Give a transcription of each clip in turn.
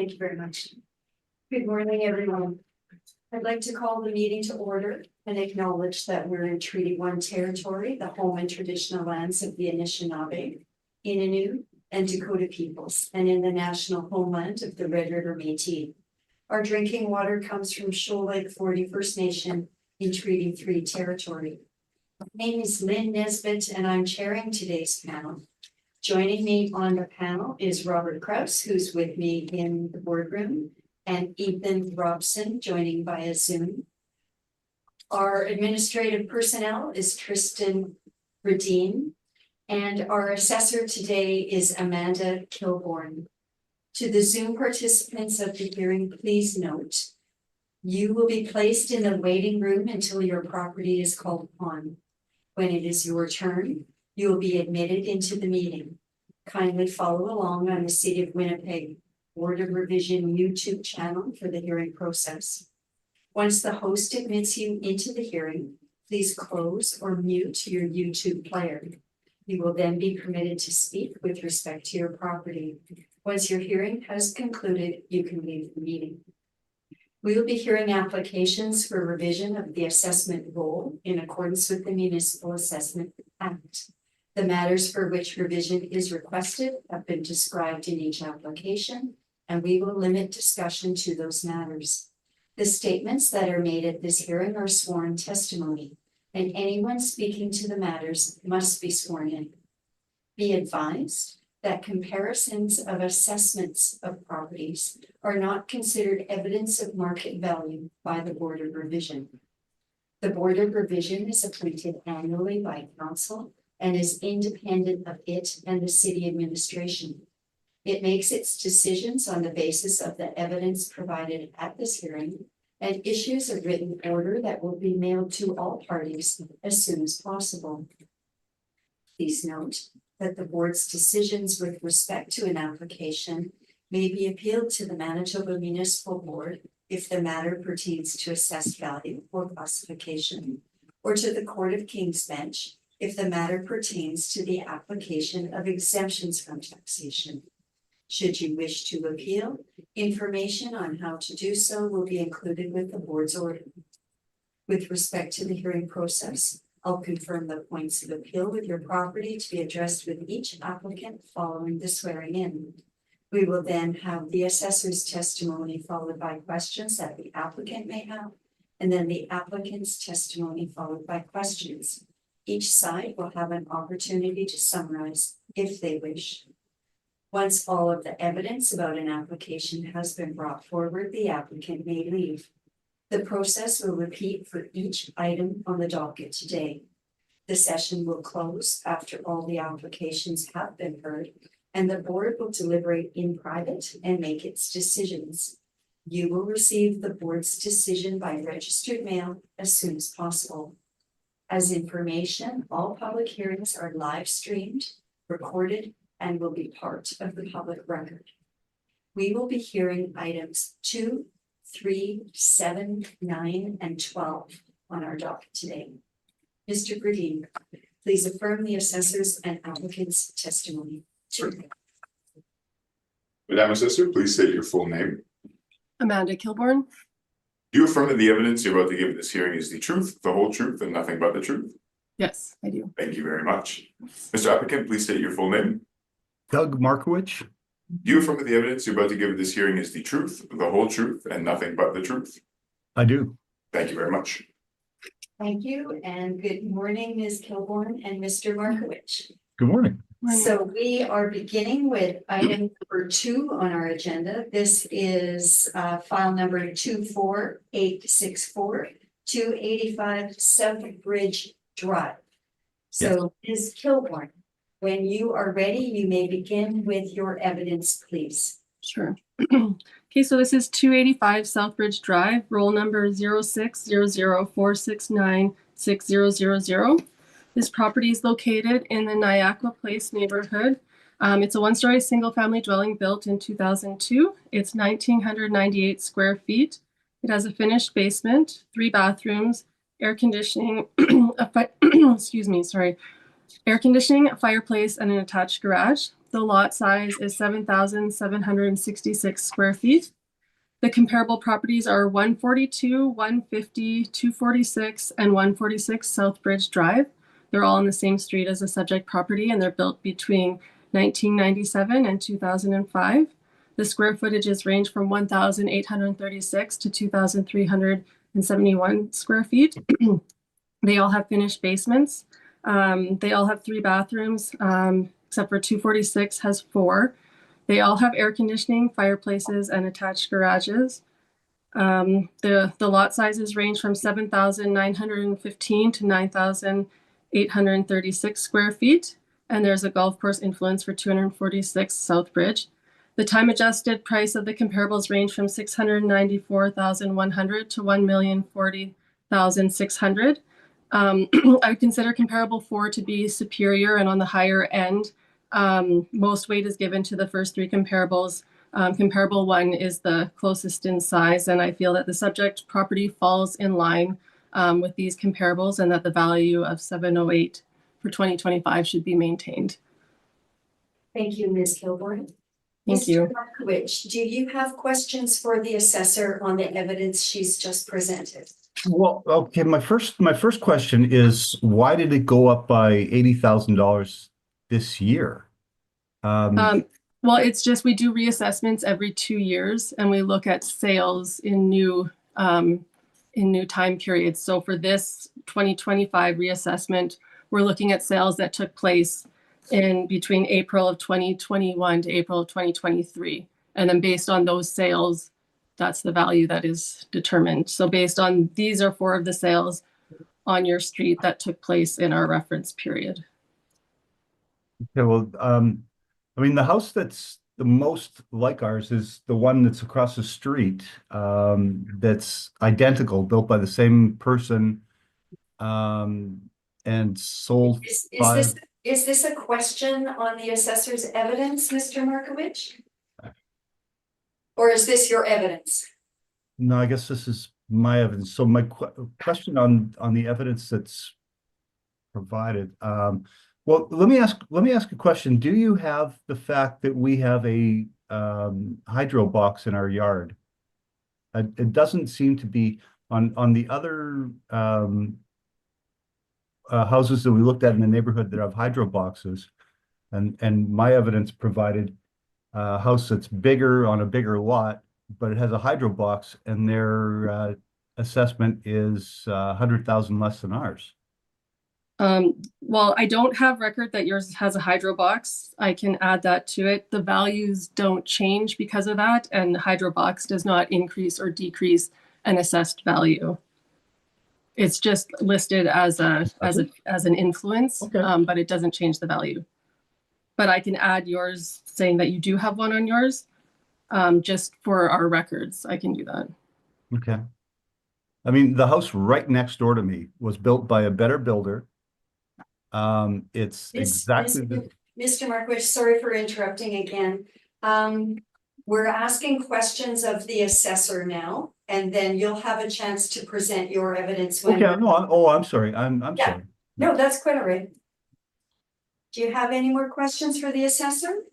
Thank you very much. Good morning, everyone. I'd like to call the meeting to order and acknowledge that we're in Treaty 1 territory, the home and traditional lands of the Anishinaabe, Innu, and Dakota peoples, and in the national homeland of the Red River Métis. Our drinking water comes from Shoal Lake 40 First Nation in Treaty 3 territory. My name is Lynn Nesbitt, and I'm chairing today's panel. Joining me on the panel is Robert Krause, who's with me in the boardroom, and Ethan Robson joining via Zoom. Our administrative personnel is Tristan Radine, and our assessor today is Amanda Kilborn. To the Zoom participants of the hearing, please note, you will be placed in the waiting room until your property is called upon. When it is your turn, you will be admitted into the meeting. Kindly follow along on the City of Winnipeg Board of Revision YouTube channel for the hearing process. Once the host admits you into the hearing, please close or mute your YouTube player. You will then be permitted to speak with respect to your property. Once your hearing has concluded, you can leave the meeting. We will be hearing applications for revision of the assessment roll in accordance with the Municipal Assessment Act. The matters for which revision is requested have been described in each application, and we will limit discussion to those matters. The statements that are made at this hearing are sworn testimony, and anyone speaking to the matters must be sworn in. Be advised that comparisons of assessments of properties are not considered evidence of market value by the Board of Revision. The Board of Revision is appointed annually by Council and is independent of it and the City Administration. It makes its decisions on the basis of the evidence provided at this hearing and issues a written order that will be mailed to all parties as soon as possible. Please note that the board's decisions with respect to an application may be appealed to the Manitoba Municipal Board if the matter pertains to assessed value or classification, or to the Court of King's Bench if the matter pertains to the application of exemptions from taxation. Should you wish to appeal, information on how to do so will be included with the board's order. With respect to the hearing process, I'll confirm the points of appeal with your property to be addressed with each applicant following the swearing in. We will then have the assessor's testimony followed by questions that the applicant may have, and then the applicant's testimony followed by questions. Each side will have an opportunity to summarize if they wish. Once all of the evidence about an application has been brought forward, the applicant may leave. The process will repeat for each item on the docket today. The session will close after all the applications have been heard, and the board will deliberate in private and make its decisions. You will receive the board's decision by registered mail as soon as possible. As information, all public hearings are live streamed, recorded, and will be part of the public record. We will be hearing items 2, 3, 7, 9, and 12 on our docket today. Mr. Gradine, please affirm the assessor's and applicant's testimony. Madam Assessor, please state your full name. Amanda Kilborn. Do you affirm that the evidence you're about to give in this hearing is the truth, the whole truth, and nothing but the truth? Yes, I do. Thank you very much. Mr. Applicant, please state your full name. Doug Markowitz. Do you affirm that the evidence you're about to give in this hearing is the truth, the whole truth, and nothing but the truth? I do. Thank you very much. Thank you, and good morning, Ms. Kilborn and Mr. Markowitz. Good morning. So we are beginning with item number 2 on our agenda. This is file number 24864, 285 South Bridge Drive. So Ms. Kilborn, when you are ready, you may begin with your evidence, please. Sure. Okay, so this is 285 Southbridge Drive, roll number 060046960000. This property is located in the Niagara Place neighborhood. It's a one-story single-family dwelling built in 2002. It's 1,998 square feet. It has a finished basement, 3 bathrooms, air conditioning, air conditioning, a fireplace, and an attached garage. The lot size is 7,766 square feet. The comparable properties are 142, 150, 246, and 146 Southbridge Drive. They're all on the same street as the subject property, and they're built between 1997 and 2005. The square footages range from 1,836 to 2,371 square feet. They all have finished basements. They all have 3 bathrooms, except for 246 has 4. They all have air conditioning, fireplaces, and attached garages. The lot sizes range from 7,915 to 9,836 square feet, and there's a golf course influence for 246 Southbridge. The time adjusted price of the comparables range from 694,100 to 1,040,600. I would consider comparable 4 to be superior and on the higher end. Most weight is given to the first 3 comparables. Comparable 1 is the closest in size, and I feel that the subject property falls in line with these comparables and that the value of 708 for 2025 should be maintained. Thank you, Ms. Kilborn. Thank you. Mr. Markowicz, do you have questions for the assessor on the evidence she's just presented? Well, okay, my first question is, why did it go up by $80,000 this year? Well, it's just we do reassessments every 2 years, and we look at sales in new time periods. So for this 2025 reassessment, we're looking at sales that took place in between April of 2021 to April of 2023. And then based on those sales, that's the value that is determined. So based on these are 4 of the sales on your street that took place in our reference period. Okay, well, I mean, the house that's the most like ours is the one that's across the street, that's identical, built by the same person, and sold Is this a question on the assessor's evidence, Mr. Markowicz? Or is this your evidence? No, I guess this is my evidence. So my question on the evidence that's provided. Well, let me ask a question. Do you have the fact that we have a hydro box in our yard? It doesn't seem to be on the other houses that we looked at in the neighborhood that have hydro boxes, and my evidence provided a house that's bigger on a bigger lot, but it has a hydro box, and their assessment is 100,000 less than ours. Well, I don't have record that yours has a hydro box. I can add that to it. The values don't change because of that, and the hydro box does not increase or decrease an assessed value. It's just listed as an influence, Okay. But it doesn't change the value. But I can add yours saying that you do have one on yours, just for our records. I can do that. Okay. I mean, the house right next door to me was built by a better builder. It's exactly the. Mr. Markowicz, sorry for interrupting again. We're asking questions of the assessor now, and then you'll have a chance to present your evidence when. Okay, no, I'm sorry. I'm Yeah. sorry. No, that's quite all right. Do you have any more questions for the assessor?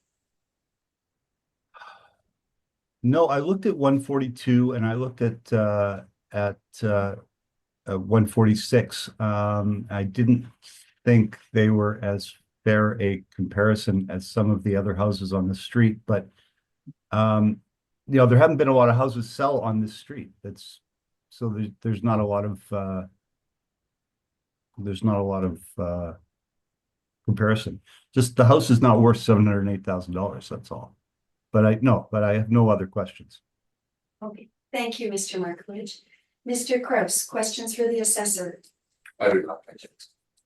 No, I looked at 142 and I looked at 146. I didn't think they were as fair a comparison as some of the other houses on the street, but you know, there haven't been a lot of houses sell on this street. So there's not a lot of comparison. Just the house is not worth $708,000. That's all. But I have no other questions. Okay, thank you, Mr. Markowicz. Mr. Kraus, questions for the assessor? I do not, thank you.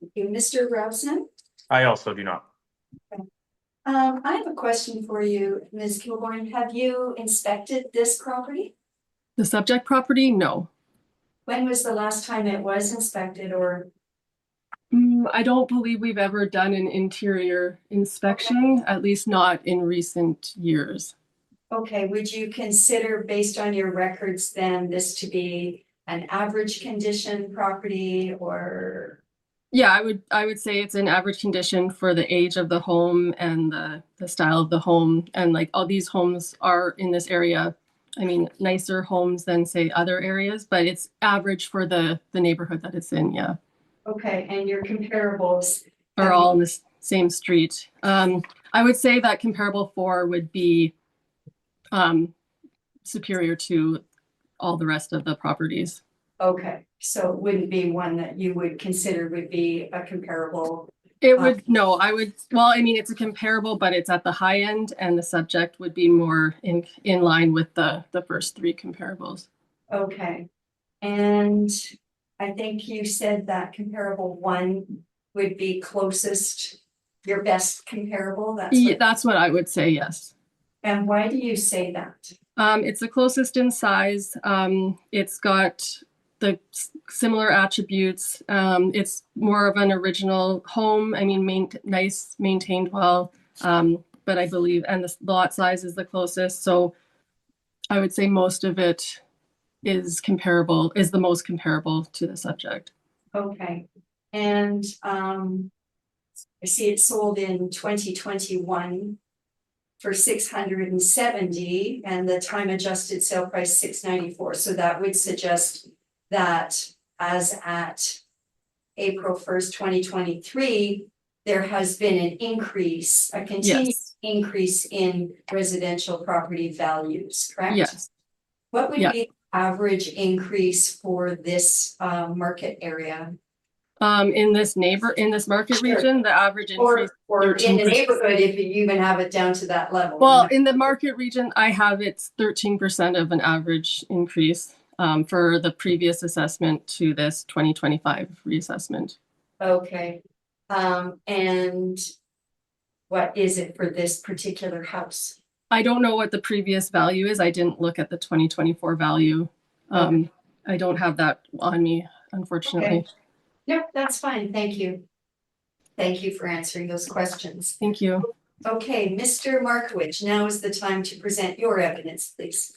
Thank you. Mr. Robson? I also do not. I have a question for you, Ms. Kilborn. Have you inspected this property? The subject property, no. When was the last time it was inspected, or? I don't believe we've ever done an interior inspection, at least not in recent years. Okay, would you consider, based on your records then, this to be an average condition property, or? Yeah, I would say it's in average condition for the age of the home and the style of the home. And like all these homes are in this area, I mean, nicer homes than say other areas, but it's average for the neighborhood that it's in, yeah. Okay, and your comparables. Are all in the same street. I would say that comparable four would be superior to all the rest of the properties. Okay, so it wouldn't be one that you would consider would be a comparable. It would, no, I would, well, I mean, it's a comparable, but it's at the high end and the subject would be more in line with the first three comparables. Okay, and I think you said that comparable one would be closest, your best comparable, That's what I would say, yes. And why do you say that? It's the closest in size. It's got the similar attributes. It's more of an original home. I mean, nice, maintained well. But I believe, and the lot size is the closest. So I would say most of it is the most comparable to the subject. Okay, and I see it sold in 2021 for 670 and the time adjusted sale price 694. So that would suggest that as at April 1st, 2023, there has been an increase, a continued increase in residential property values, correct? Yes. What would be the average increase for this market area? In this market region, the average increase or in the 13%. neighborhood, if you even have it down to that level. Well, in the market region, I have it's 13% of an average increase for the previous assessment to this 2025 reassessment. Okay, and what is it for this particular house? I don't know what the previous value is. I didn't look at the 2024 value. Okay. I don't have that on me, unfortunately. Okay. No, that's fine. Thank you. Thank you for answering those questions. Thank you. Okay, Mr. Markowitz, now is the time to present your evidence, please.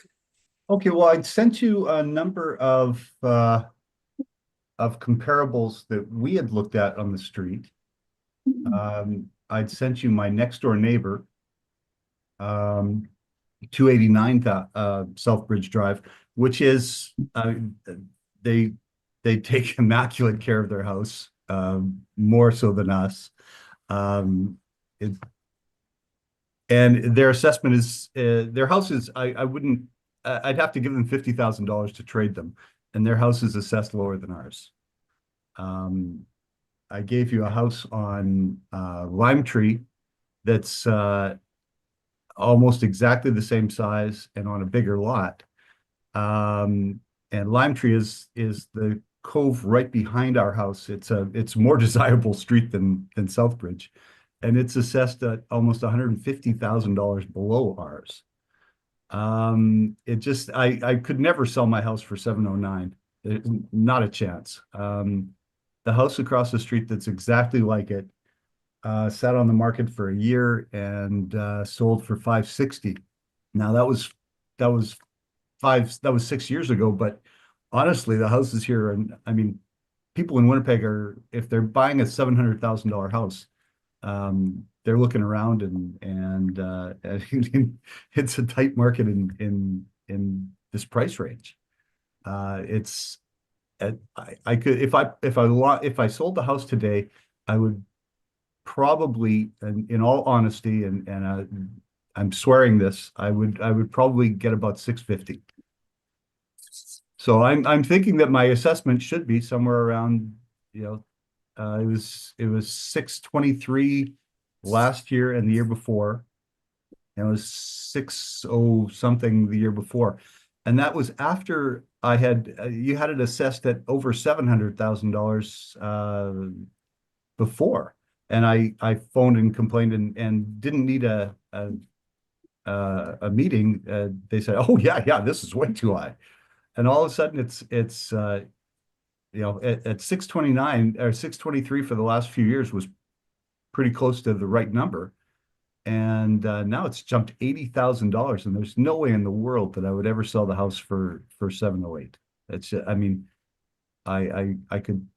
Okay, well, I'd sent you a number of comparables that we had looked at on the street. I'd sent you my next door neighbor, 289 Southbridge Drive, which is they take immaculate care of their house, more so than us. And their assessment is their house is I'd have to give them $50,000 to trade them, and their house is assessed lower than ours. I gave you a house on Lime Tree that's almost exactly the same size and on a bigger lot. And Lime Tree is the cove right behind our house. It's more desirable street than Southbridge, and it's assessed at almost $150,000 below ours. I could never sell my house for 709. Not a chance. The house across the street that's exactly like it sat on the market for a year and sold for 560. Now that was 6 years ago, but honestly, the houses here, and I mean, people in Winnipeg if they're buying a $700,000 house, they're looking around and it's a tight market in this price range. I could, if I sold the house today, I would probably, and in all honesty, and I'm swearing this, I would probably get about 650. So I'm thinking that my assessment should be somewhere around, it was 623 last year and the year before, and it was 60 something the year before, and that was after I had you had it assessed at over $700,000 before, and I phoned and complained and didn't need a meeting. They said, "Oh yeah, this is way too high," and all of a sudden it's at 629 or 623 for the last few years was pretty close to the right number, and now it's jumped $80,000, and there's no way in the world that I would ever sell the house for 708. It's I mean, I could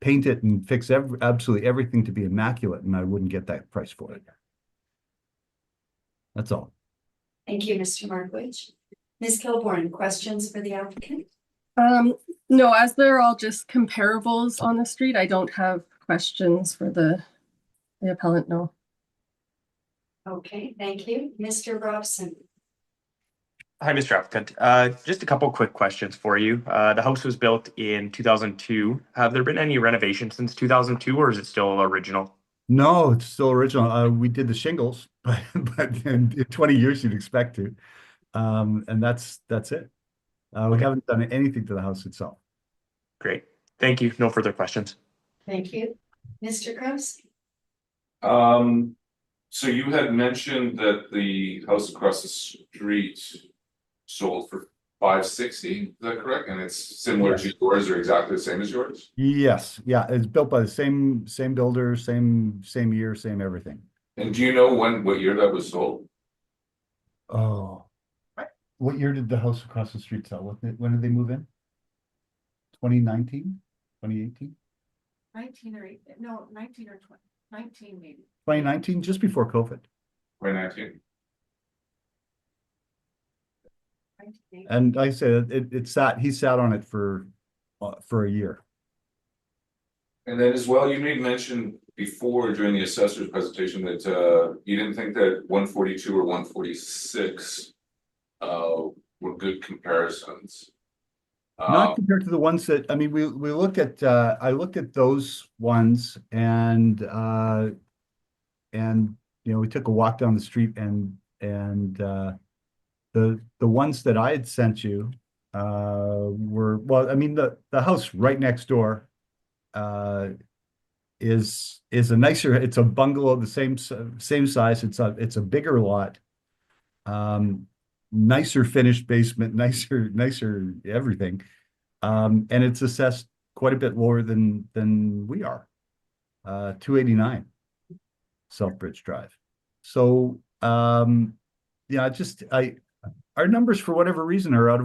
paint it and fix absolutely everything to be immaculate, and I wouldn't get that price for it. That's all. Thank you, Mr. Markowitz. Ms. Kilborn, questions for the applicant? No, as they're all just comparables on the street, I don't have questions for the appellant, no. Okay, thank you. Mr. Robson. Hi, Mr. Applicant. Just a couple quick questions for you. The house was built in 2002. Have there been any renovations since 2002, or is it still original? No, it's still original. We did the shingles, but in 20 years you'd expect to. And that's it. We haven't done anything to the house itself. Great. Thank you. No further questions. Thank you. Mr. Kraus? So you had mentioned that the house across the street sold for 560, is that correct? And it's similar to yours or exactly the same as yours? Yes, yeah, it's built by the same builder, same year, same everything. And do you know what year that was sold? Oh, what year did the house across the street sell? When did they move in? 2019, 2018? 19 or 8, no, 19 or 20, 19 maybe. 2019, just before COVID. 2019. And like I said, he sat on it for a year. And then as well, you made mention before during the assessor's presentation that you didn't think that 142 or 146 were good comparisons. Not compared to the ones that, I mean, we looked at, I looked at those ones and we took a walk down the street and the ones that I had sent you were, well, I mean, the house right next door is a nicer, it's a bungalow, the same size, it's a bigger lot. Nicer finished basement, nicer everything. And it's assessed quite a bit lower than we are. 289 Southbridge Drive. So yeah, our numbers for whatever reason are out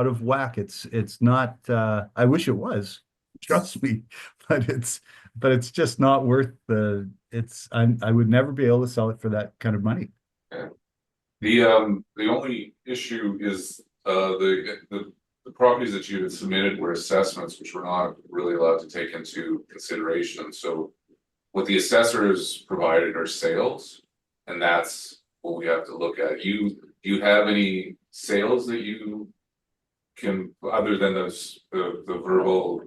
of whack. It's not I wish it was, trust me, but it's just not worth I would never be able to sell it for that kind of money. Yeah. The only issue is the properties that you had submitted were assessments, which we're not really allowed to take into consideration. So what the assessors provided are sales, and that's what we have to look at. Do you have any sales that you can, other than the verbal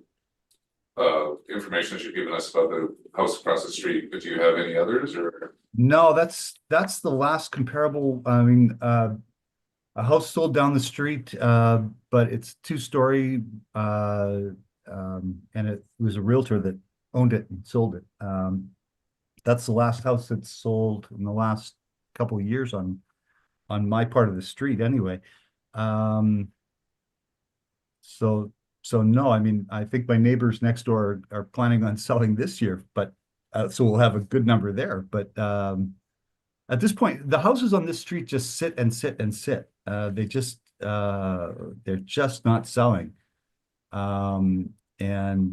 information that you've given us about the house across the street, but do you have any others or? No, that's the last comparable. I mean, a house sold down the street, but it's 2-story, and it was a realtor that owned it and sold it. That's the last house that's sold in the last couple of years on my part of the street anyway. So no, I mean, I think my neighbors next door are planning on selling this year, but so we'll have a good number there. But at this point, the houses on this street just sit and sit and sit. They're just not selling. And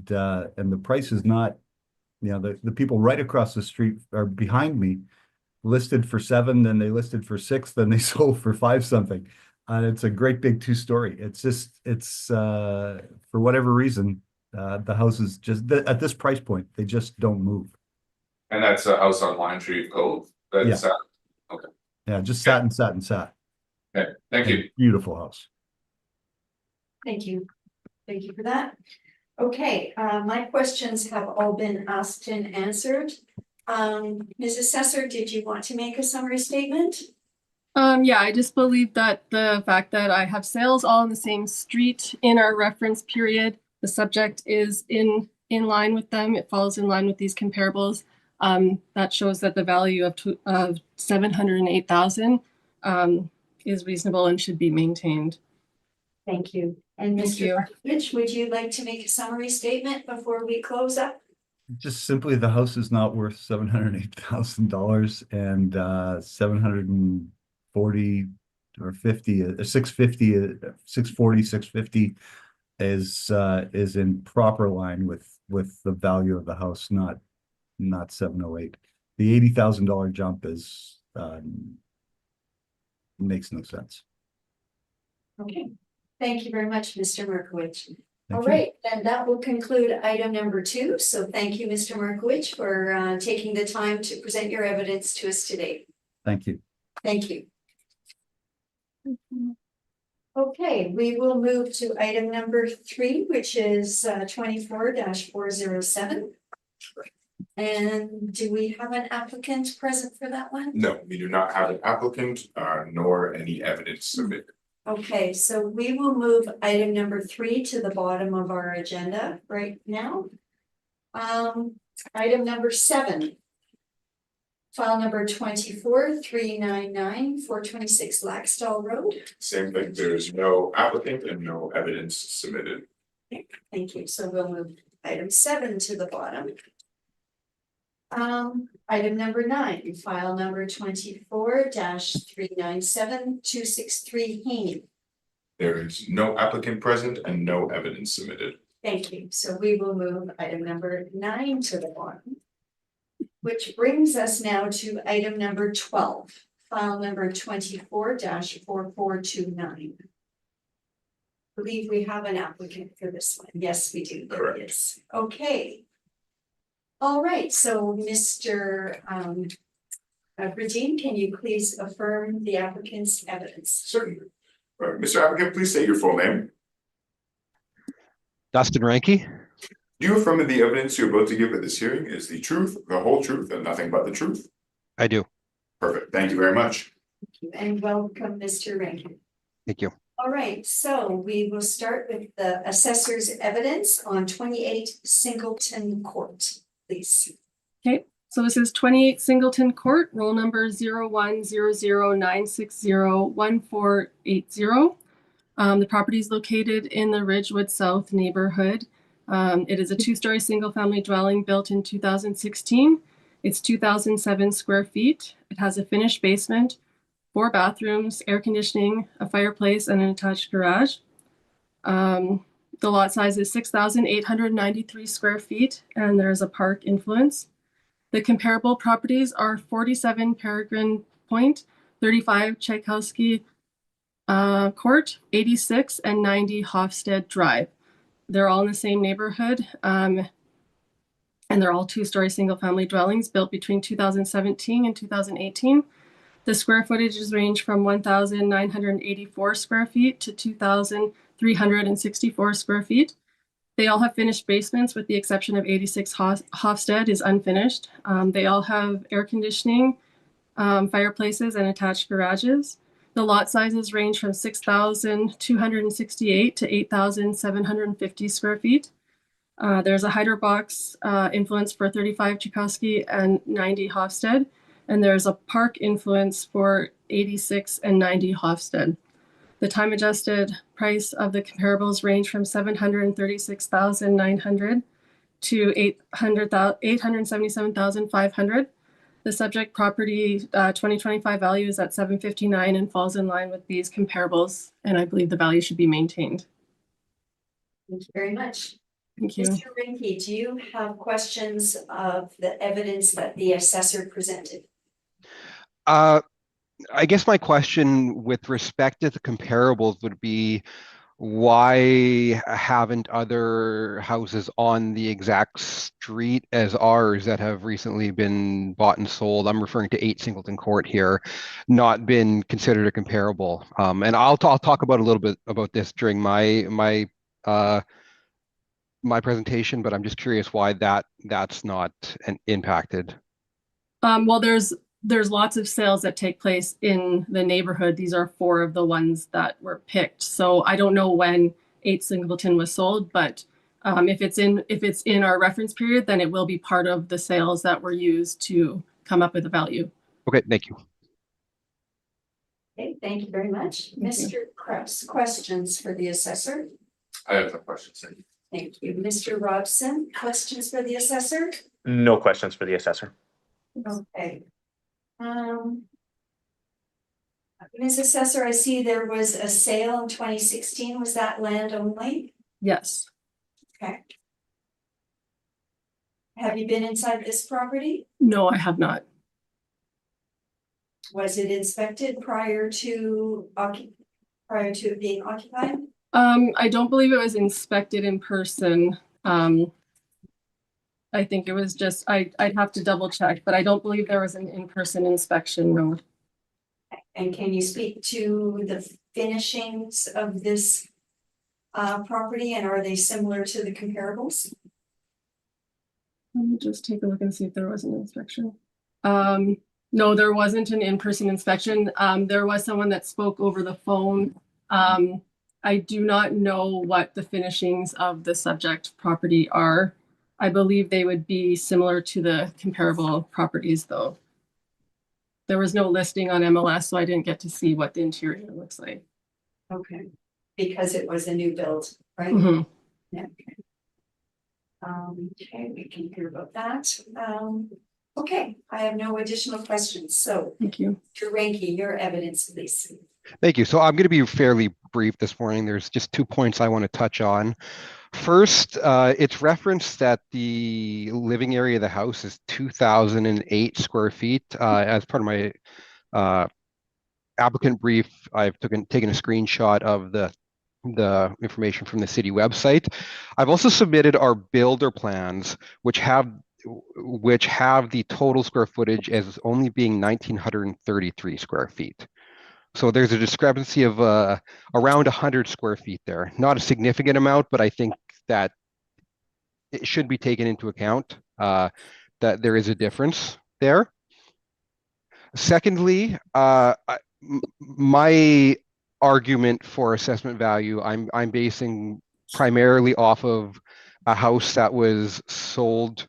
the price is not, the people right across the street are behind me listed for 7, then they listed for 6, then they sold for 5 something. It's a great big 2-story. It's for whatever reason, the houses just at this price point, they just don't move. And that's a house on Lime Tree Cove. That's okay. Yeah, just sat and sat and sat. Okay, thank you. Beautiful house. Thank you. Thank you for that. Okay, my questions have all been asked and answered. Ms. Assessor, did you want to make a summary statement? Yeah, I just believe that the fact that I have sales all on the same street in our reference period, the subject is in line with them. It falls in line with these comparables. That shows that the value of 708,000 is reasonable and should be maintained. Thank you. And Thank Mr. you. Rich, would you like to make a summary statement before we close up? Just simply, the house is not worth $708,000, and 740 or 50, 650, 640, 650 is in proper line with with the value of the house, not 708. The $80,000 jump is makes no sense. Okay, thank you very much, Mr. Markowitz. All Thank you. right, then that will conclude item number 2. So thank you, Mr. Markowitz, for taking the time to present your evidence to us today. Thank you. Thank you. Okay, we will move to item number 3, which is 24-407. And do we have an applicant present for that one? No, we do not have an applicant, nor any evidence submitted. Okay, so we will move item number 3 to the bottom of our agenda right now. Item number 7. File number 24-399, 426 Laxdal Road. Same thing, there's no applicant and no evidence submitted. Thank you. So we'll move item 7 to the bottom. Item number 9, file number 24-397, 263 Haney. There is no applicant present and no evidence submitted. Thank you. So we will move item number 9 to the bottom. Which brings us now to item number 12, file number 24-4429. I believe we have an applicant for this one. Yes, we do. There it is. Okay. All right, so Mr. Bradeen, can you please affirm the applicant's evidence? Certainly. Mr. Applicant, please state your full name. Dustin Ranke. Do you affirm that the evidence you're about to give at this hearing is the truth, the whole truth, and nothing but the truth? I do. Perfect. Thank you very much. Thank you, and welcome, Mr. Rankin. Thank you. All right, so we will start with the assessor's evidence on 28 Singleton Court, please. Okay, so this is 28 Singleton Court, roll number 0100960148. The property is located in the Ridgewood South neighborhood. It is a 2-story single-family dwelling built in 2016. It's 2,007 square feet. It has a finished basement, 4 bathrooms, air conditioning, a fireplace, and an attached garage. The lot size is 6,893 square feet, and there's a park influence. The comparable properties are 47 Peregrine Point, 35 Tchaikovsky Court, 86 and 90 Hofstede Drive. They're all in the same neighborhood, and they're all 2-story single-family dwellings built between 2017 and 2018. The square footages range from 1,984 square feet to 2,364 square feet. They all have finished basements with the exception of 86 Hofstede is unfinished. They all have air conditioning, fireplaces, and attached garages. The lot sizes range from 6,268 to 8,750 square feet. There's a hydrobox influence for 35 Tchaikovsky and 90 Hofstede, and there's a park influence for 86 and 90 Hofstede. The time adjusted price of the comparables range from 736,900 to 877,500. The subject property 2025 value is at 759 and falls in line with these comparables, and I believe the value should be maintained. Thank you very much. Thank you. Mr. Rinke, do you have questions of the evidence that the assessor presented? I guess my question with respect to the comparables would be, why haven't other houses on the exact street as ours that have recently been bought and sold, I'm referring to 8 Singleton Court here, not been considered a comparable? And I'll talk about a little bit about this during my presentation, but I'm just curious why that's not impacted. Well, there's lots of sales that take place in the neighborhood. These are 4 of the ones that were picked. So I don't know when 8 Singleton was sold, but if it's in our reference period, then it will be part of the sales that were used to come up with a value. Okay, thank you. Okay, thank you very much. Mr. Krause, questions for the assessor? I have no questions. Thank you. Thank you. Mr. Robson, questions for the assessor? No questions for the assessor. Okay. Ms. Assessor, I see there was a sale in 2016. Was that land only? Yes. Okay. Have you been inside this property? No, I have not. Was it inspected prior to it being occupied? I don't believe it was inspected in person. I think it was just, I'd have to double check, but I don't believe there was an in-person inspection, no. And can you speak to the finishings of this property, and are they similar to the comparables? Let me just take a look and see if there was an inspection. No, there wasn't an in-person inspection. There was someone that spoke over the phone. I do not know what the finishings of the subject property are. I believe they would be similar to the comparable properties, though. There was no listing on MLS, so I didn't get to see what the interior looks like. Okay, because it was a new build, right? Mhm. Yeah. Okay, we can hear about that. Okay, I have no additional questions, so Thank you. Mr. Ranky, your evidence, please. Thank you. So I'm going to be fairly brief this morning. There's just 2 points I want to touch on. First, it's referenced that the living area of the house is 2,008 square feet. As part of my applicant brief, I've taken a screenshot of the information from the city website. I've also submitted our builder plans, which have the total square footage as only being 1,933 square feet. So there's a discrepancy of around 100 square feet there. Not a significant amount, but I think that it should be taken into account that there is a difference there. Secondly, my argument for assessment value, I'm basing primarily off of a house that was sold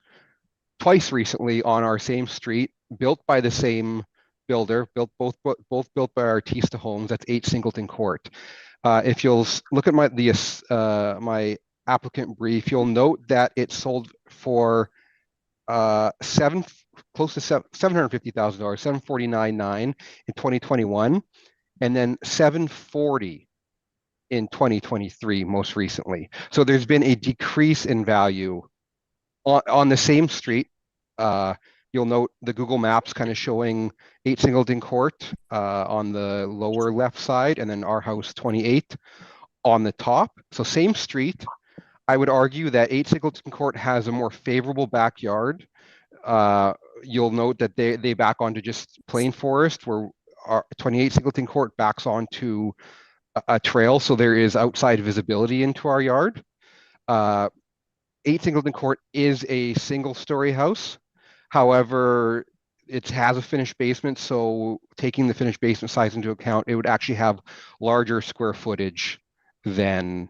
twice recently on our same street, built by the same builder, both built by Artista Homes. That's 8 Singleton Court. If you'll look at my applicant brief, you'll note that it sold for close to $750,000, $749,900 in 2021, and then $740,000 in 2023 most recently. So there's been a decrease in value on the same street. You'll note the Google Maps kind of showing 8 Singleton Court on the lower left side, and then our house 28 on the top. So same street. I would argue that 8 Singleton Court has a more favorable backyard. You'll note that they back onto just plain forest, where our 28 Singleton Court backs onto a trail, so there is outside visibility into our yard. 8 Singleton Court is a single-story house. However, it has a finished basement, so taking the finished basement size into account, it would actually have larger square footage than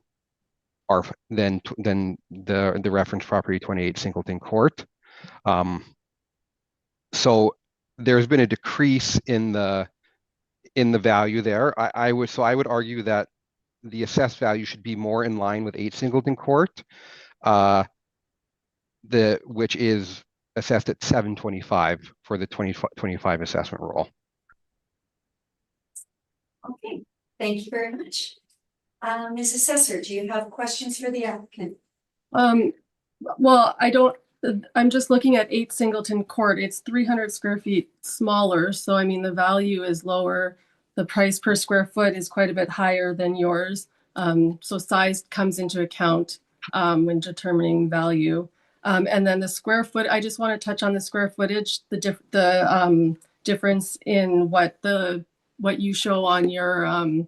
the reference property 28 Singleton Court. So there's been a decrease in the value there. I would argue that the assessed value should be more in line with 8 Singleton Court, which is assessed at $725 for the 2025 assessment roll. Okay, thank you very much. Ms. Assessor, do you have questions for the applicant? Well, I'm just looking at 8 Singleton Court. It's 300 square feet smaller. So, I mean, the value is lower. The price per square foot is quite a bit higher than yours. So size comes into account when determining value. And then the square foot, I just want to touch on the square footage, the difference in what you show on your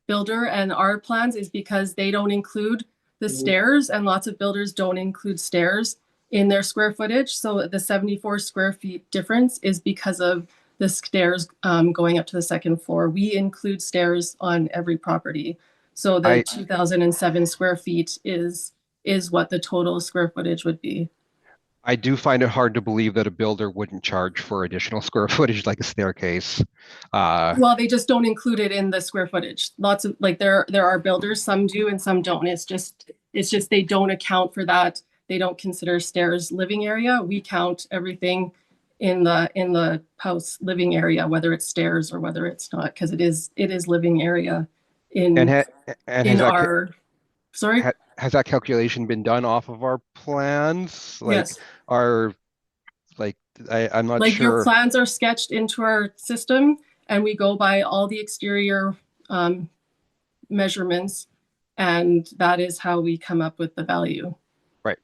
builder and our plans is because they don't include the stairs, and lots of builders don't include stairs in their square footage. So the 74 square feet difference is because of the stairs going up to the second floor. We include stairs on every property. So the 2007 square feet is what the total square footage would be. I do find it hard to believe that a builder wouldn't charge for additional square footage like a staircase. Well, they just don't include it in the square footage. Lots of there are builders, some do and some don't. It's just they don't account for that. They don't consider stairs living area. We count everything in the house living area, whether it's stairs or whether it's not, because it is living area in our. Sorry? has that calculation been done off of our plans? Like, Yes. like, I'm not Like your sure. plans are sketched into our system and we go by all the exterior measurements. And that is how we come up with the value. Right.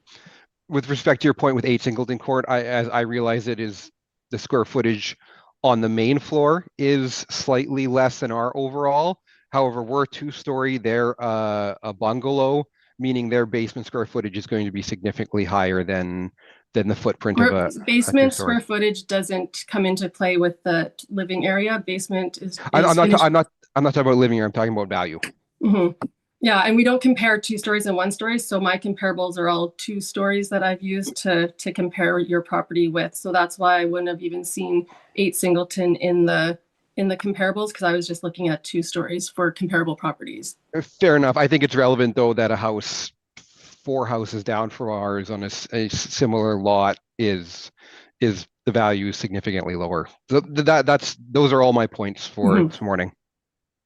With respect to your point with 8 Singleton Court, as I realize it is the square footage on the main floor is slightly less than our overall. However, we're 2-story, they're a bungalow, meaning their basement square footage is going to be significantly higher than the footprint of a Basement 2-story. square footage doesn't come into play with the living area. Basement is I'm not finished. I'm not talking about living here. I'm talking about value. Mhm. Yeah, and we don't compare 2 stories and 1 story. So my comparables are all 2 stories that I've used to compare your property with. So that's why I wouldn't have even seen 8 Singleton in the comparables, because I was just looking at 2 stories for comparable properties. Fair enough. I think it's relevant though that a house 4 houses down from ours on a similar lot is the value significantly lower. So those are all my points for this morning.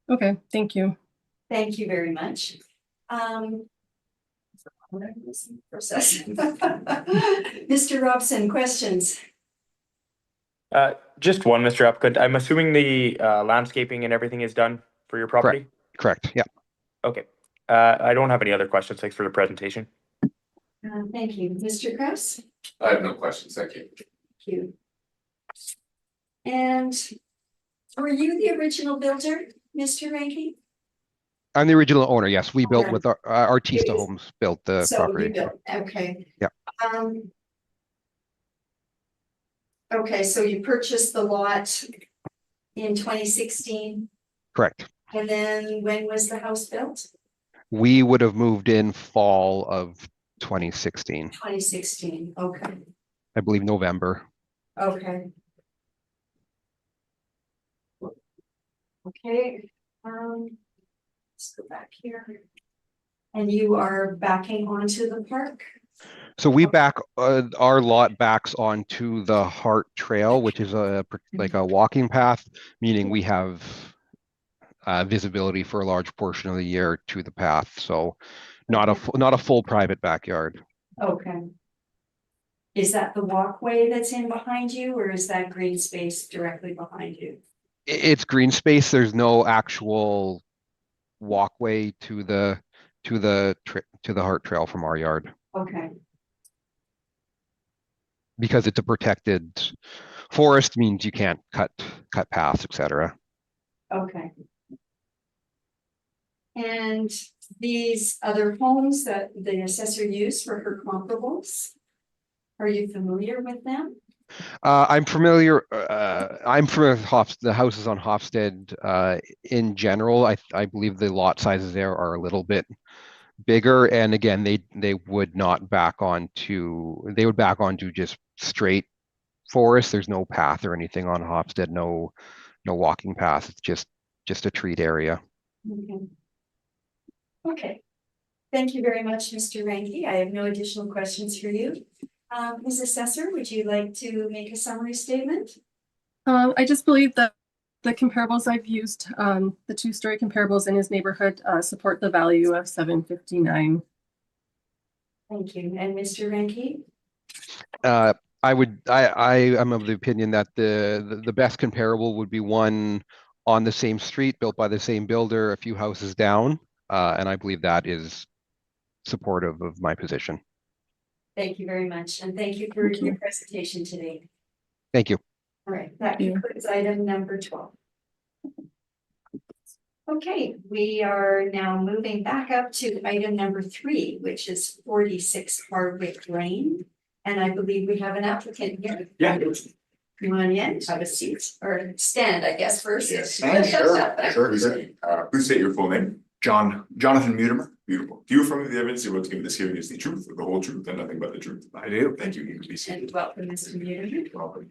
Okay, thank you. Thank you very much. Process. Mr. Robson, questions? Just one, Mr. Applicant. I'm assuming the landscaping and everything is done for your property? Correct. Yeah. Okay. I don't have any other questions. Thanks for the presentation. Thank you. Mr. Krause? I have no questions, thank you. Thank you. And were you the original builder, Mr. Ranky? I'm the original owner. Yes, we built Okay. with our Artista Homes built the So property. you built, okay. Yeah. Okay, so you purchased the lot in 2016, Correct. and then when was the house built? We would have moved in fall of 2016, 2016, okay, I believe November. okay. Okay, let's go back here. And you are backing onto the park? So we back our lot backs onto the Hart Trail, which is like a walking path, meaning we have visibility for a large portion of the year to the path. So not a full private backyard. Okay. Is that the walkway that's in behind you, or is that green space directly behind you? It's green space. There's no actual walkway to the Hart Trail from our yard Okay, because it's a protected forest, means you can't cut paths, etc. okay. And these other homes that the assessor used for her comparables, are you familiar with them? I'm familiar. I'm familiar with the houses on Hofstede in general. I believe the lot sizes there are a little bit bigger, and again, they would not back onto. They would back onto just straight forest. There's no path or anything on Hofstede. No walking path. It's just a treat area. Okay. Okay. Thank you very much, Mr. Ranky. I have no additional questions for you. Ms. Assessor, would you like to make a summary statement? I just believe that the comparables I've used, the 2-story comparables in his neighborhood, support the value of $759. Thank you. And Mr. Ranky? I am of the opinion that the best comparable would be one on the same street, built by the same builder, a few houses down, and I believe that is supportive of my position. Thank you very much. And thank you for your presentation today. Thank you. All right, that concludes item number 12. Okay, we are now moving back up to item number 3, which is 46 Hardwick Lane. And I believe we have an applicant here. Yeah. Come on in, have a seat, or stand, I guess, first. Yes, sure. Please state your full name. Jonathan Mutimer. Beautiful. Do you affirm that the evidence you're about to give this hearing is the truth, or the whole truth, and nothing but the truth? I do. Thank you. You can be seated. And welcome, Mr. Mutimer. Welcome.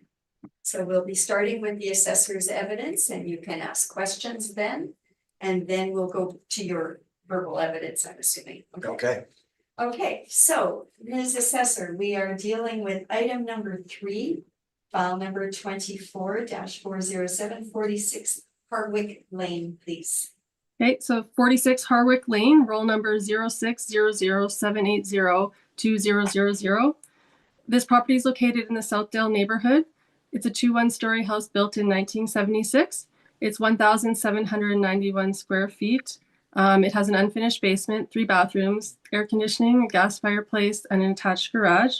So we'll be starting with the assessor's evidence, and you can ask questions then. And then we'll go to your verbal evidence, I'm assuming. Okay. Okay, so Ms. Assessor, we are dealing with item number 3, file number 24-407, 46 Hardwick Lane, please. Okay, so 46 Harwick Lane, roll number 0600780200. This property is located in the Southdale neighborhood. It's a 2 one-story house built in 1976. It's 1,791 square feet. It has an unfinished basement, 3 bathrooms, air conditioning, a gas fireplace, and an attached garage.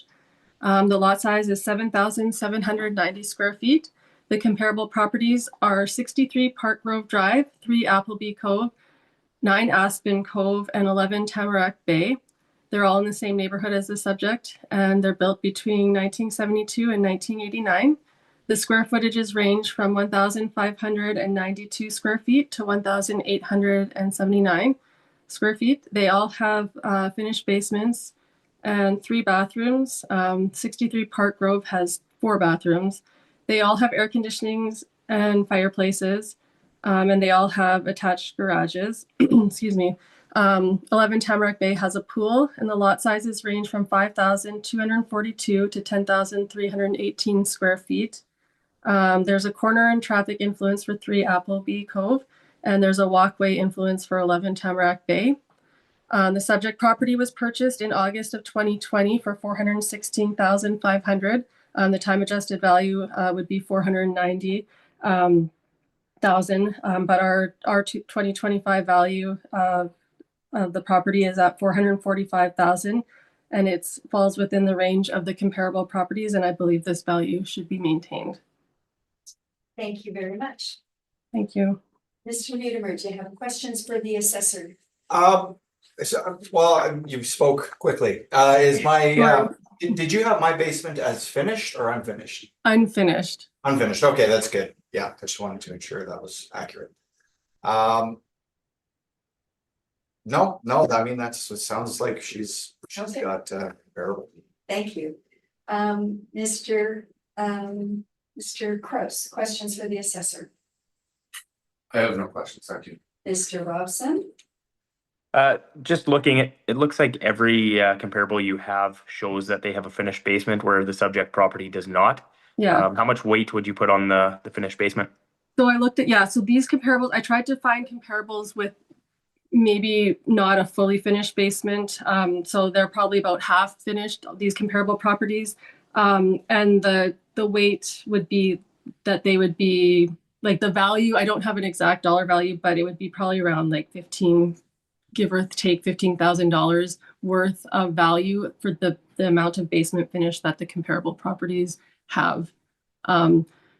The lot size is 7,790 square feet. The comparable properties are 63 Park Grove Drive, 3 Appleby Cove, 9 Aspen Cove, and 11 Tamarack Bay. They're all in the same neighborhood as the subject, and they're built between 1972 and 1989. The square footages range from 1,592 square feet to 1,879 square feet. They all have finished basements and 3 bathrooms. 63 Park Grove has 4 bathrooms. They all have air conditionings and fireplaces, and they all have attached garages. Excuse me. 11 Tamarack Bay has a pool, and the lot sizes range from 5,242 to 10,318 square feet. There's a corner and traffic influence for 3 Appleby Cove, and there's a walkway influence for 11 Tamarack Bay. The subject property was purchased in August of 2020 for $416,500. The time adjusted value would be $490,000, but our 2025 value of the property is at $445,000, and it falls within the range of the comparable properties, and I believe this value should be maintained. Thank you very much. Thank you. Mr. Newdimer, do you have questions for the assessor? Well, you spoke quickly. Is my, did you have my basement as finished or unfinished? Unfinished. Unfinished, okay, that's good. Yeah, I just wanted to ensure that was accurate. No, I mean, it sounds like she's Okay. got comparable. Thank you. Mr. Crouse, questions for the assessor? I have no questions, thank you. Mr. Robson? Just looking at, it looks like every comparable you have shows that they have a finished basement where the subject property does not. Yeah. How much weight would you put on the finished basement? So I looked at, so these comparables, I tried to find comparables with maybe not a fully finished basement. So they're probably about half finished, these comparable properties. And the weight would be that they would be like the value, I don't have an exact dollar value, but it would be probably around like 15, give or take $15,000 worth of value for the amount of basement finish that the comparable properties have.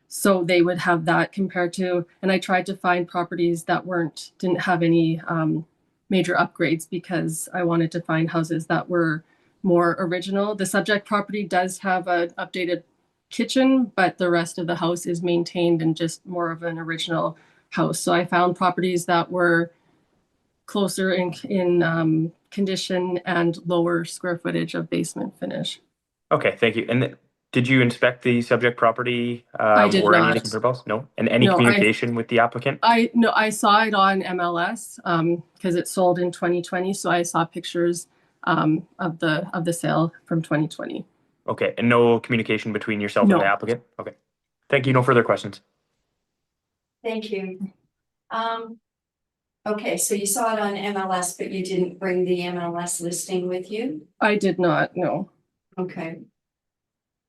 So they would have that compared to, and I tried to find properties that didn't have any major upgrades because I wanted to find houses that were more original. The subject property does have an updated kitchen, but the rest of the house is maintained and just more of an original house. So I found properties that were closer in condition and lower square footage of basement finish. Okay, thank you. And did you inspect the subject property I did or any not. of the comparables? No. And any No, communication with the applicant? I saw it on MLS because it sold in 2020. So I saw pictures of the sale from 2020. Okay, and no communication between yourself No. and the applicant? Okay. Thank you. No further questions. Thank you. Okay, so you saw it on MLS, but you didn't bring the MLS listing with you? I did not, no. Okay.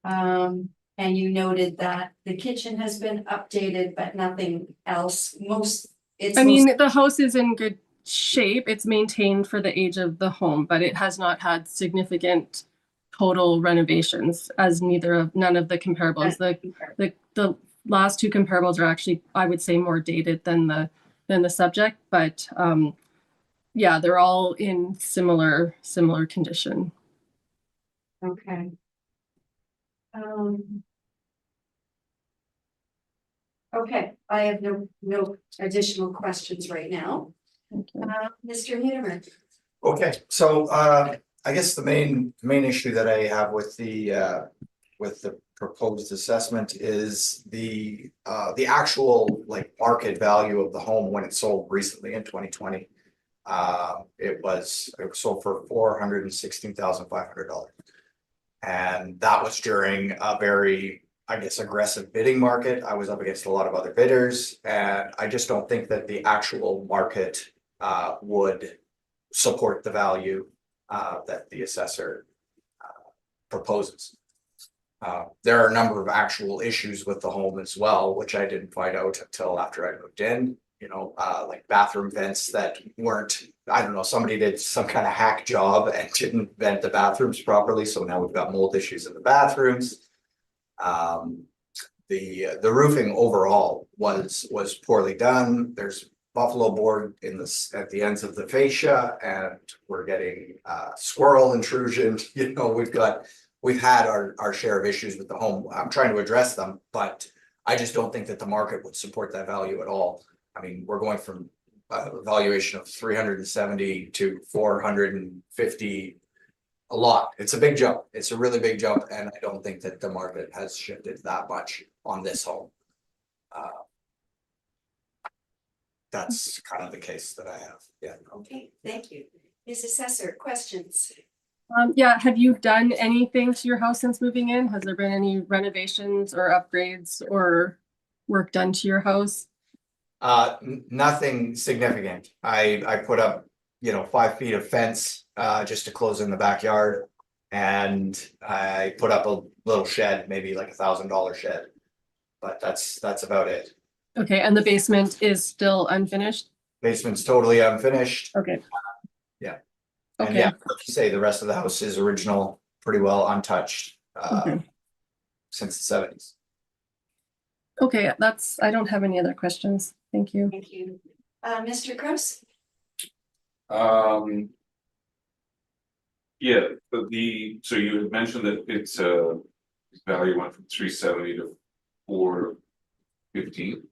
And you noted that the kitchen has been updated, but nothing else. The house is in good shape. It's maintained for the age of the home, but it has not had significant total renovations as none of the comparables. The last 2 comparables are actually, I would say, more dated than the subject, but yeah, they're all in similar condition. Okay. Okay, I have no additional questions right now. Thank you. Mr. Newdimer. Okay, so I guess the main issue that I have with the proposed assessment is the actual like market value of the home when it sold recently in 2020. It was sold for $416,500, and that was during a very, I guess, aggressive bidding market. I was up against a lot of other bidders, and I just don't think that the actual market would support the value that the assessor proposes. There are a number of actual issues with the home as well, which I didn't find out until after I moved in. You know, like bathroom vents that weren't, I don't know, somebody did some kind of hack job and didn't vent the bathrooms properly, so now we've got mold issues in the bathrooms. The roofing overall was poorly done. There's buffalo board in this at the ends of the fascia, and we're getting squirrel intrusion. You know, we've had our share of issues with the home. I'm trying to address them, but I just don't think that the market would support that value at all. I mean, we're going from a valuation of 370 to 450. A lot. It's a big jump. It's a really big jump, and I don't think that the market has shifted that much on this home. That's kind of the case that I have. Yeah. Okay, thank you. Ms. Assessor, questions? Yeah, have you done anything to your house since moving in? Has there been any renovations or upgrades or work done to your house? Nothing significant. I put up, 5 feet of fence just to close in the backyard, and I put up a little shed, maybe like $1,000 shed, but that's about it. Okay, and the basement is still unfinished? Basement's totally unfinished. Okay. Yeah. And Okay. yeah, like you say, the rest of the house is original, pretty well untouched Okay. since the 70s. Okay, I don't have any other questions. Thank you. Thank you. Mr. Gross? Yeah, but so you had mentioned that its value went from 370 to 415.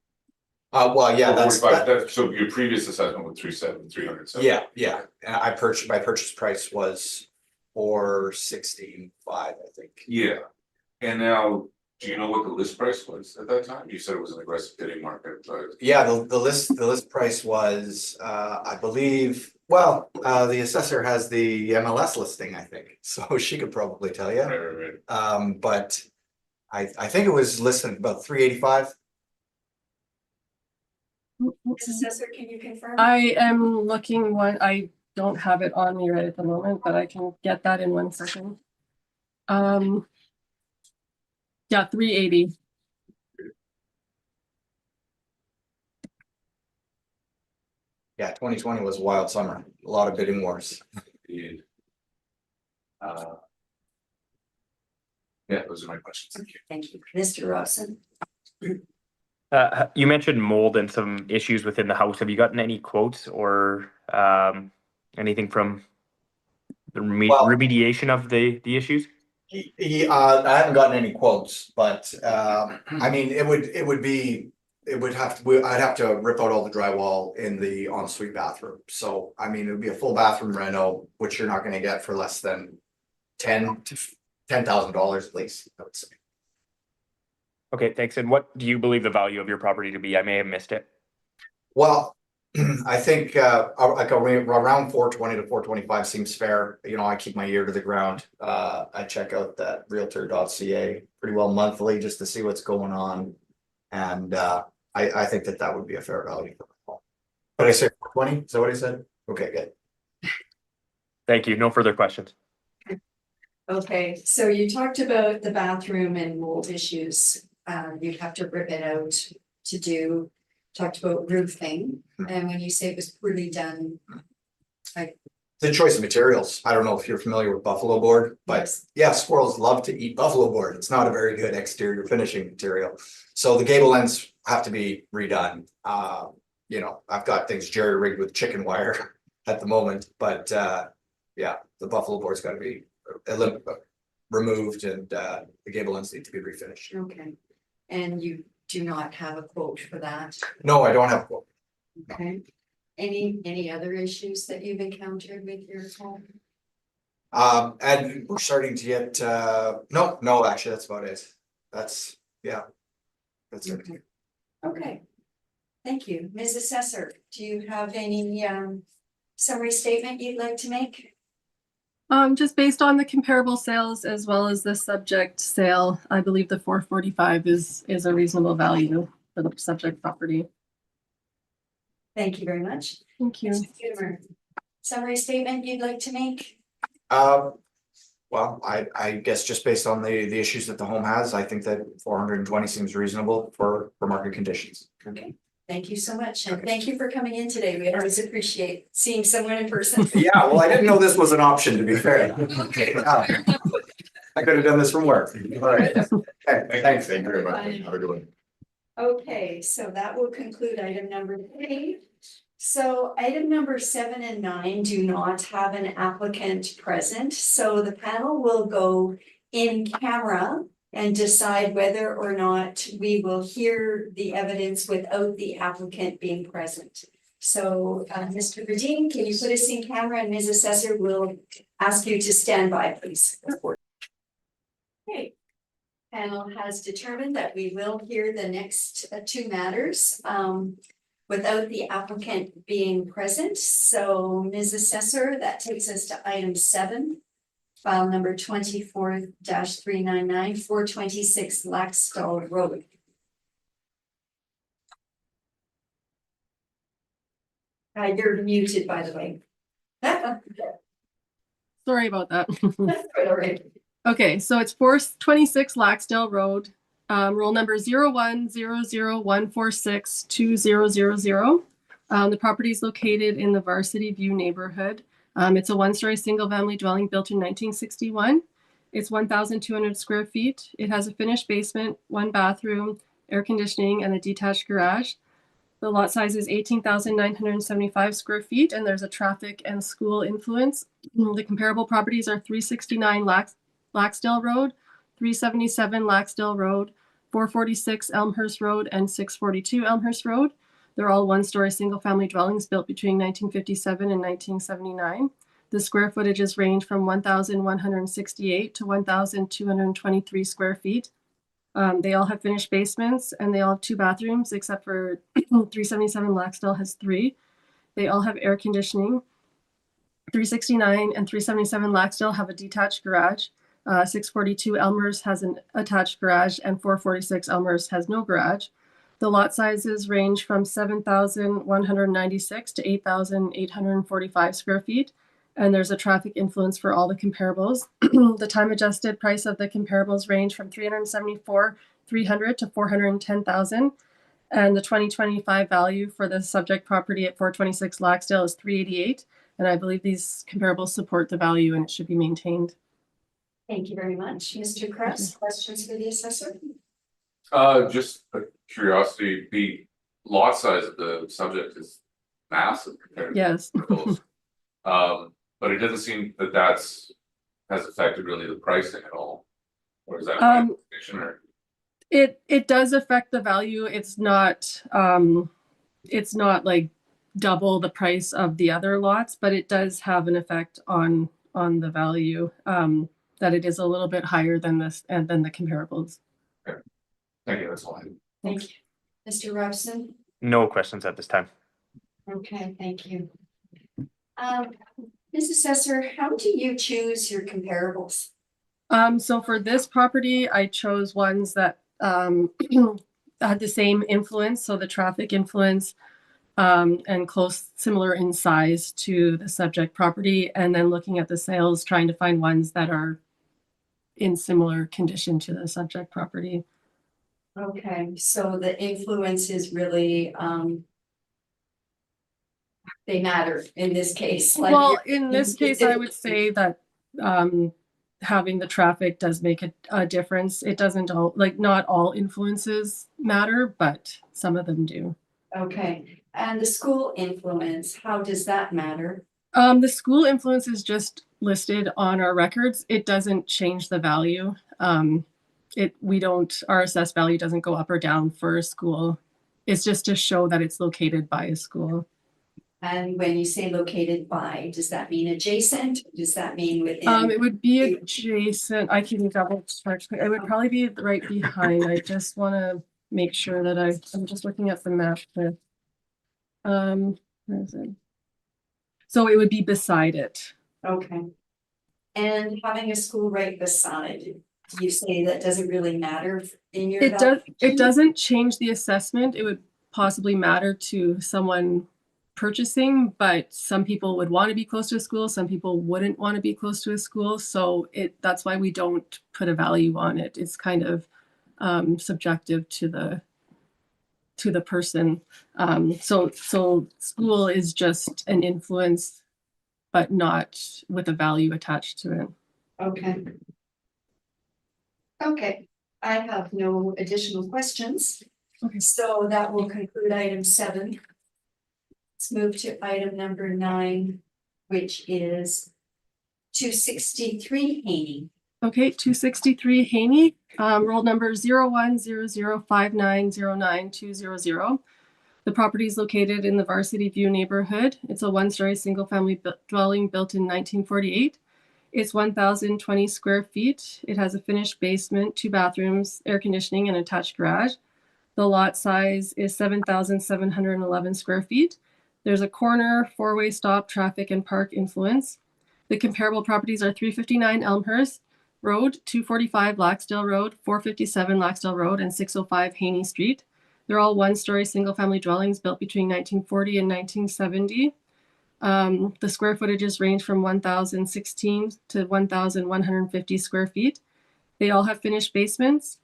Well, yeah, that's 45. So your previous assessment was 370. yeah. And my purchase price was $465, I think. Yeah, and now, do you know what the list price was at that time? You said it was an aggressive bidding market, but. Yeah, the list price was, I believe, well, the assessor has the MLS listing, I think, so she could probably tell you. Right. But I think it was listed about 385. Ms. Assessor, can you confirm? I am looking I don't have it on me right at the moment, but I can get that in 1 second. Yeah, 380. Yeah, 2020 was a wild summer, a lot of bidding wars. Yeah, those are my questions. Thank you. Thank you. Mr. Robson? You mentioned mold and some issues within the house. Have you gotten any quotes or anything from the remediation of the issues? I haven't gotten any quotes, but I mean, I'd have to rip out all the drywall in the ensuite bathroom. So I mean, it would be a full bathroom reno, which you're not gonna get for less than $10,000 at least, I would say. Okay, thanks. And what do you believe the value of your property to be? I may have missed it. Well, I think like around 420 to 425 seems fair. I keep my ear to the ground. I check out that realtor.ca pretty well monthly just to see what's going on. And I think that would be a fair value. But I say 420, is that what I said? Okay, good. Thank you. No further questions. Okay, so you talked about the bathroom and mold issues. You'd have to rip it out to do. Talked about roofing, and when you say it was poorly done, the choice of materials. I don't know if you're familiar with buffalo board, but yes. Yeah, squirrels love to eat buffalo board. It's not a very good exterior finishing material. So the gable ends have to be redone. I've got things jerry rigged with chicken wire at the moment, but yeah, the buffalo board's got to be removed, and the gable ends need to be refinished. Okay, and you do not have a quote for that? No, I don't have a quote. Okay. Any other issues that you've encountered with your home? And we're starting to get no, actually that's about it. That's everything. Okay. Thank you. Ms. Assessor, do you have any summary statement you'd like to make? Just based on the comparable sales as well as the subject sale, I believe the 445 is a reasonable value for the subject property. Thank you very much. Thank you. Mr. Huber, summary statement you'd like to make? Well, I guess just based on the issues that the home has, I think that 420 seems reasonable for market conditions. Okay, thank you so much, and thank you for coming in today. We always appreciate seeing someone in person. Yeah, well, I didn't know this was an option, to be fair. I could have done this from work. All right. Okay, thanks. Thank you very much. Have a good one. Okay, so that will conclude item number 3. So item number 7 and 9 do not have an applicant present, so the panel will go in camera and decide whether or not we will hear the evidence without the applicant being present. So, Mr. Berdine, can you put us in camera, and Ms. Assessor will ask you to stand by, please. Okay. Panel has determined that we will hear the next 2 matters without the applicant being present. So, Ms. Assessor, that takes us to item 7, file number 24-399, 426 Laxdal Road. You're muted, by the way. Sorry about that. That's quite all right. Okay, so it's 426 Laxdale Road, roll number 0100146200. The property is located in the Varsity View neighborhood. It's a 1-story single-family dwelling built in 1961. It's 1,200 square feet. It has a finished basement, 1 bathroom, air conditioning, and a detached garage. The lot size is 18,975 square feet, and there's a traffic and school influence. The comparable properties are 369 Laxdale Road, 377 Laxdale Road, 446 Elmhurst Road, and 642 Elmhurst Road. They're all 1-story single-family dwellings built between 1957 and 1979. The square footages range from 1,168 to 1,223 square feet. They all have finished basements, and they all have 2 bathrooms, except for 377 Laxdale has 3. They all have air conditioning. 369 and 377 Laxdale have a detached garage. 642 Elmhurst has an attached garage, and 446 Elmhurst has no garage. The lot sizes range from 7,196 to 8,845 square feet, and there's a traffic influence for all the comparables. The time adjusted price of the comparables range from $374,300 to $410,000, and the 2025 value for the subject property at 426 Laxdale is $388,000, and I believe these comparables support the value and it should be maintained. Thank you very much. Mr. Kress, questions for the assessor? Just a curiosity, the lot size of the subject is massive compared Yes. to those. But it doesn't seem that has affected really the pricing at all. Or is that my information, or? It does affect the value. It's not like double the price of the other lots, but it does have an effect on the value, that it is a little bit higher than this and than the comparables. Okay. Thank you, that's all I have. Thank you. Mr. Robson? No questions at this time. Okay, thank you. Ms. Assessor, how do you choose your comparables? So for this property, I chose ones that had the same influence, so the traffic influence, and similar in size to the subject property, and then looking at the sales, trying to find ones that are in similar condition to the subject property. Okay, so the influence is really, they matter in this case. Like Well, in this case, I would say that having the traffic does make a difference. It doesn't not all influences matter, but some of them do. Okay, and the school influence, how does that matter? The school influence is just listed on our records. It doesn't change the value. Our assessed value doesn't go up or down for a school. It's just to show that it's located by a school. And when you say located by, does that mean adjacent? Does that mean within? It would be adjacent. I can double check. It would probably be right behind. I just want to make sure that I'm just looking at the map there. Where is it? So it would be beside it. Okay. And having a school right beside, you say that doesn't really matter in your It doesn't change the assessment. It would possibly matter to someone purchasing, but some people would want to be close to a school, some people wouldn't want to be close to a school. So that's why we don't put a value on it. It's kind of subjective to the person. So school is just an influence, but not with a value attached to it. Okay. Okay, I have no additional questions. Okay. So that will conclude item 7. Let's move to item number 9, which is 263 Haney. Okay, 263 Haney, roll number 010059099200. The property is located in the Varsity View neighborhood. It's a one-story single-family dwelling built in 1948. It's 1,020 square feet. It has a finished basement, 2 bathrooms, air conditioning, and attached garage. The lot size is 7,711 square feet. There's a corner, 4-way stop, traffic, and park influence. The comparable properties are 359 Elmhurst Road, 245 Laxdale Road, 457 Laxdale Road, and 605 Haney Street. They're all one-story single-family dwellings built between 1940 and 1970. The square footages range from 1,016 to 1,150 square feet. They all have finished basements.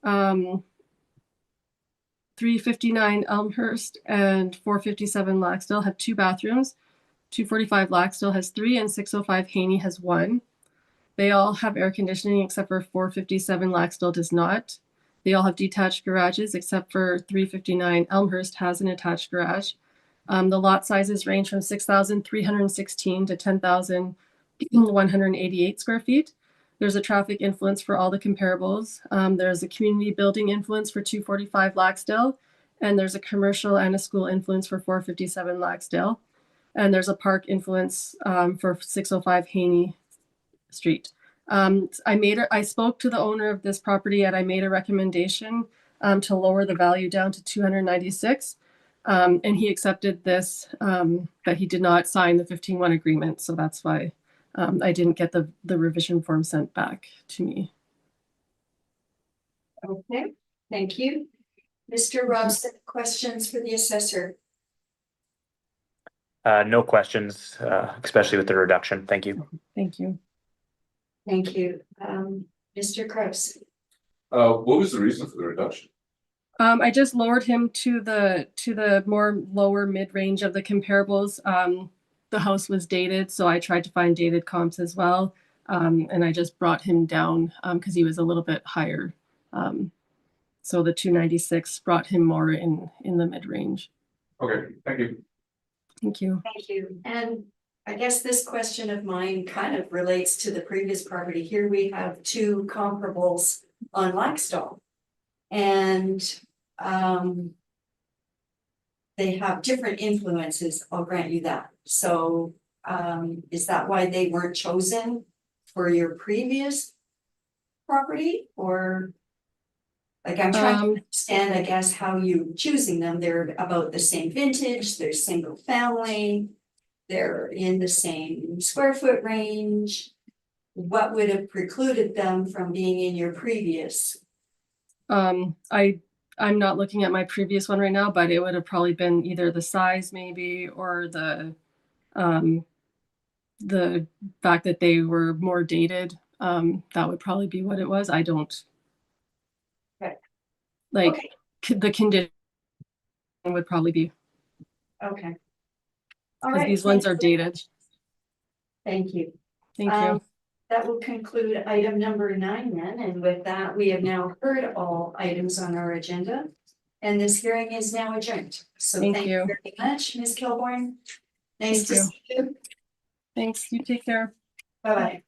359 Elmhurst and 457 Laxdale have 2 bathrooms. 245 Laxdale has 3, and 605 Haney has 1. They all have air conditioning except for 457 Laxdale does not. They all have detached garages except for 359 Elmhurst has an attached garage. The lot sizes range from 6,316 to 10,188 square feet. There's a traffic influence for all the comparables. There's a community building influence for 245 Laxdale, and there's a commercial and a school influence for 457 Laxdale. And there's a park influence for 605 Haney Street. I spoke to the owner of this property and I made a recommendation to lower the value down to 296. And he accepted this, but he did not sign the 15-1 agreement. So that's why I didn't get the revision form sent back to me. Okay, thank you. Mr. Robson, questions for the assessor? No questions, especially with the reduction. Thank you. Thank you. Thank you. Mr. Kraus? What was the reason for the reduction? I just lowered him to the more lower mid-range of the comparables. The house was dated, so I tried to find dated comps as well. And I just brought him down because he was a little bit higher. So the 296 brought him more in the mid-range. Okay, thank you. Thank you. Thank you. And I guess this question of mine kind of relates to the previous property. Here we have 2 comparables on Laxdale. And they have different influences, I'll grant you that. So is that why they weren't chosen for your previous property? Or like I'm trying to understand, I guess, how you choosing them. They're about the same vintage, they're single family, they're in the same square foot range. What would have precluded them from being in your previous? I'm not looking at my previous one right now, but it would have probably been either the size maybe or the fact that they were more dated. That would probably be what it was. I don't like the condition would probably be. Okay. All Because right. these ones are dated. Thank you. Thank you. That will conclude item number 9 then, and with that, we have now heard all items on our agenda. And this hearing is now adjourned. So thank you very much, Ms. Kilborn. Nice to see you. Thanks. You take care. Bye-bye.